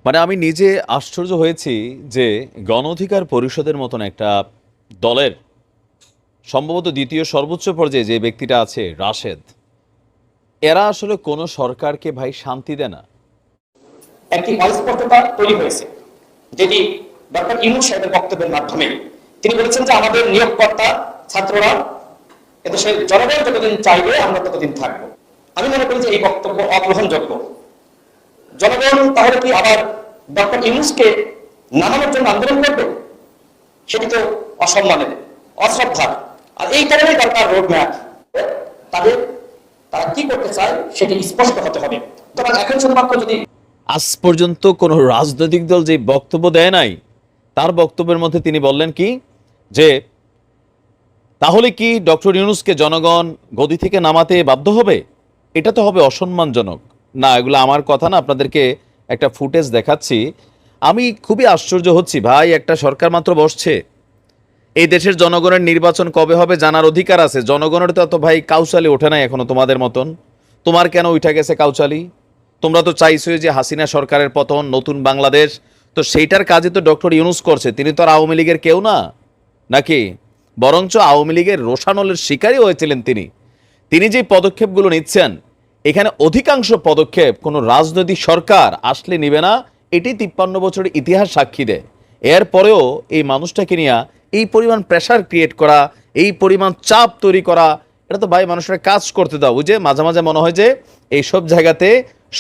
মানে আমি নিজে আশ্চর্য হয়েছি যে গণ অধিকার পরিষদের মতন একটা দলের সম্ভবত দ্বিতীয় সর্বোচ্চ পর্যায়ে যে ব্যক্তিটা আছে রাশেদ, এরা আসলে কোনো সরকারকে ভাই শান্তি দেয় না। একটি অস্পষ্টতা তৈরি হয়েছে, যেটি ডক্টর ইউনূস সাহেবের বক্তব্যের মাধ্যমে তিনি বলেছেন যে আমাদের নিয়োগকর্তা ছাত্ররা এদেশের জনগণ যতদিন চাইবে আমরা ততদিন থাকবো। আমি মনে করি যে এই বক্তব্য অগ্রহণযোগ্য। জনগণ তাহলে কি আবার ডক্টর ইউনূসকে নামানোর জন্য আন্দোলন করবে? সেটি তো অসম্মানের, অশ্রদ্ধার। আর এই কারণেই দরকার রোডম্যাপ। তাদের তারা কি করতে চায় সেটি স্পষ্ট হতে হবে। তবে এখন শুধুমাত্র যদি আজ পর্যন্ত কোনো রাজনৈতিক দল যে বক্তব্য দেয় নাই, তার বক্তব্যের মধ্যে তিনি বললেন কি যে তাহলে কি ডক্টর ইউনূসকে জনগণ গদি থেকে নামাতে বাধ্য হবে? এটা তো হবে অসম্মানজনক। না, এগুলো আমার কথা না, আপনাদেরকে একটা ফুটেজ দেখাচ্ছি। আমি খুবই আশ্চর্য হচ্ছি ভাই, একটা সরকার মাত্র বসছে, এই দেশের জনগণের নির্বাচন কবে হবে জানার অধিকার আছে। জনগণের তো এত ভাই কাউচালি ওঠে নাই এখনো তোমাদের মতন। তোমার কেন উঠে গেছে কাউচালি? তোমরা তো চাইছো যে হাসিনা সরকারের পতন, নতুন বাংলাদেশ। তো সেইটার কাজে তো ডক্টর ইউনূস করছে। তিনি তো আর আওয়ামী লীগের কেউ না নাকি? বরঞ্চ আওয়ামী লীগের রোষানলের শিকারই হয়েছিলেন তিনি। তিনি যে পদক্ষেপগুলো নিচ্ছেন, এখানে অধিকাংশ পদক্ষেপ কোনো রাজনৈতিক সরকার আসলে নিবে না। এটি 53 বছরের ইতিহাস সাক্ষী দেয়। এরপরেও এই মানুষটাকে নিয়ে এই পরিমাণ প্রেশার ক্রিয়েট করা, এই পরিমাণ চাপ তৈরি করা, এটা তো ভাই মানুষের কাজ করতে দাও। ওই যে মাঝে মাঝে মনে হয় যে এইসব জায়গাতে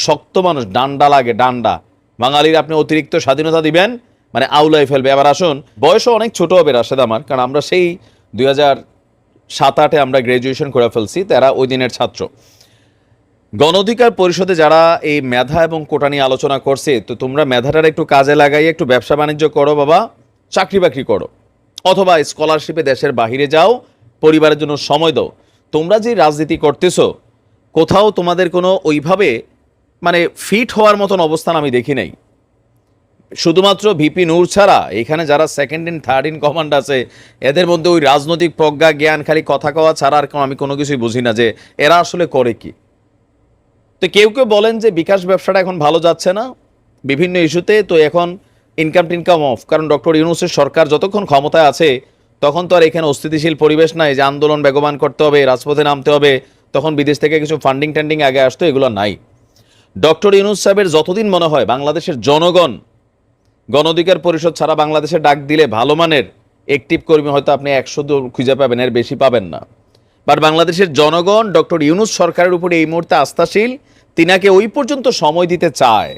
শক্ত মানুষ ডান্ডা লাগে, ডান্ডা। বাঙালির আপনি অতিরিক্ত স্বাধীনতা দিবেন মানে আউলাই ফেলবে। এবার আসুন, বয়সও অনেক ছোট হবে রাশেদ আমার, কারণ আমরা সেই 2007-08 আমরা গ্র্যাজুয়েশন করে ফেলছি, তারা ওই দিনের ছাত্র। গণ অধিকার পরিষদে যারা এই মেধা এবং কোটা নিয়ে আলোচনা করছে, তো তোমরা মেধাটার একটু কাজে লাগাই একটু ব্যবসা বাণিজ্য করো বাবা, চাকরি বাকরি করো, অথবা স্কলারশিপে দেশের বাহিরে যাও, পরিবারের জন্য সময় দাও। তোমরা যে রাজনীতি করতেছো, কোথাও তোমাদের কোনো ওইভাবে মানে ফিট হওয়ার মতন অবস্থান আমি দেখি নাই। শুধুমাত্র ভিপি নূর ছাড়া এখানে যারা second in third in command আছে, এদের মধ্যে ওই রাজনৈতিক প্রজ্ঞা জ্ঞান খালি কথা কওয়া ছাড়া আর আমি কোনো কিছুই বুঝি না যে এরা আসলে করে কি। তো কেউ কেউ বলেন যে বিকাশ ব্যবসাটা এখন ভালো যাচ্ছে না বিভিন্ন ইস্যুতে, তো এখন ইনকাম টিনকাম অফ, কারণ ডক্টর ইউনূসের সরকার যতক্ষণ ক্ষমতায় আছে তখন তো আর এখানে অস্থিতিশীল পরিবেশ নাই যে আন্দোলন বেগবান করতে হবে, রাজপথে নামতে হবে, তখন বিদেশ থেকে কিছু ফান্ডিং ট্যান্ডিং আগে আসতো, এগুলো নাই। ডক্টর ইউনূস সাহেবের যতদিন মনে হয় বাংলাদেশের জনগণ গণ অধিকার পরিষদ ছাড়া বাংলাদেশে ডাক দিলে ভালো মানের অ্যাক্টিভ কর্মী হয়তো আপনি 100 খুঁজে পাবেন, এর বেশি পাবেন না। বাট বাংলাদেশের জনগণ ডক্টর ইউনূস সরকারের উপরে এই মুহূর্তে আস্থাশীল। তিনাকে ওই পর্যন্ত সময় দিতে চায়,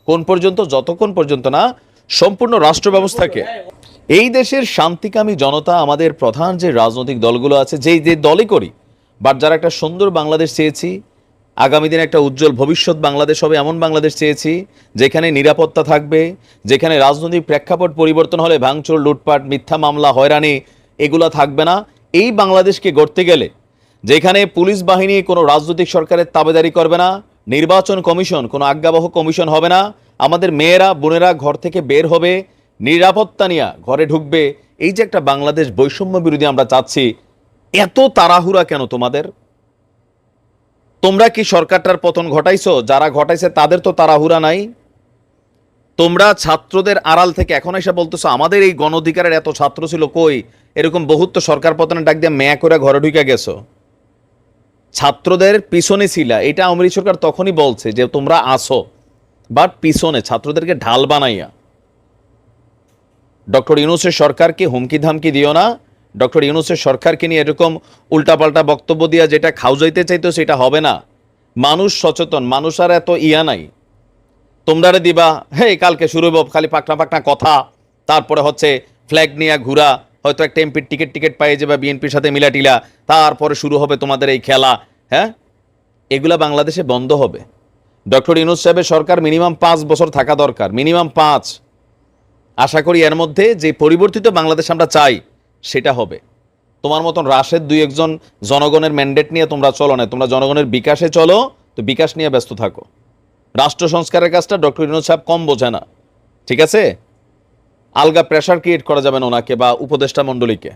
কোন পর্যন্ত? যতক্ষণ পর্যন্ত না সম্পূর্ণ রাষ্ট্র ব্যবস্থাকে, এই দেশের শান্তিকামী জনতা, আমাদের প্রধান যে রাজনৈতিক দলগুলো আছে, যেই যে দলই করি, বাট যারা একটা সুন্দর বাংলাদেশ চেয়েছি, আগামী দিনে একটা উজ্জ্বল ভবিষ্যৎ বাংলাদেশ হবে এমন বাংলাদেশ চেয়েছি, যেখানে নিরাপত্তা থাকবে, যেখানে রাজনৈতিক প্রেক্ষাপট পরিবর্তন হলে ভাঙচুর, লুটপাট, মিথ্যা মামলা, হয়রানি এগুলো থাকবে না। এই বাংলাদেশকে গড়তে গেলে যেখানে পুলিশ বাহিনী কোনো রাজনৈতিক সরকারের তাবেদারি করবে না, নির্বাচন কমিশন কোনো আজ্ঞাবহ কমিশন হবে না, আমাদের মেয়েরা বোনেরা ঘর থেকে বের হবে, নিরাপত্তা নিয়ে ঘরে ঢুকবে, এই যে একটা বাংলাদেশ বৈষম্য বিরোধী আমরা চাচ্ছি, এত তাড়াহুড়া কেন তোমাদের? তোমরা কি সরকারটার পতন ঘটাইছো? যারা ঘটাইছে তাদের তো তাড়াহুড়া নাই। তোমরা ছাত্রদের আড়াল থেকে এখন এসে বলতেছো আমাদের এই গণ অধিকারের এত ছাত্র ছিল, কই? এরকম বহুত তো সরকার পতনের ডাক দিয়ে মেয়া করে ঘরে ঢুকে গেছো। ছাত্রদের পিছনে ছিল, এটা আওয়ামী লীগ সরকার তখনই বলছে যে তোমরা আসো, বাট পিছনে ছাত্রদেরকে ঢাল বানাইয়া। ডক্টর ইউনূসের সরকারকে হুমকি ধামকি দিও না। ডক্টর ইউনূসের সরকারকে নিয়ে এরকম উল্টাপাল্টা বক্তব্য দিয়া যেটা খাউজাইতে চাইতো সেটা হবে না। মানুষ সচেতন, মানুষ আর এত ইয়া নাই। তোমরা দিবা হে কালকে শুরু হইব খালি পাকনা পাকনা কথা, তারপরে হচ্ছে ফ্ল্যাগ নিয়ে ঘুরা, হয়তো একটা এমপির টিকিট পাইয়ে যাবে বিএনপির সাথে মিলাটিলা, তারপরে শুরু হবে তোমাদের এই খেলা। হ্যাঁ, এগুলা বাংলাদেশে বন্ধ হবে। ডক্টর ইউনূস সাহেবের সরকার মিনিমাম 5 বছর থাকা দরকার, মিনিমাম 5। আশা করি এর মধ্যে যে পরিবর্তিত বাংলাদেশ আমরা চাই সেটা হবে। তোমার মতন রাশেদ 2-1 জনগণের ম্যান্ডেট নিয়ে তোমরা চলো না, তোমরা জনগণের বিকাশে চলো, তো বিকাশ নিয়ে ব্যস্ত থাকো। রাষ্ট্র সংস্কারের কাজটা ডক্টর ইউনূস সাহেব কম বোঝে না, ঠিক আছে? আলগা প্রেশার ক্রিয়েট করা যাবে না ওনাকে বা উপদেষ্টা মণ্ডলীকে।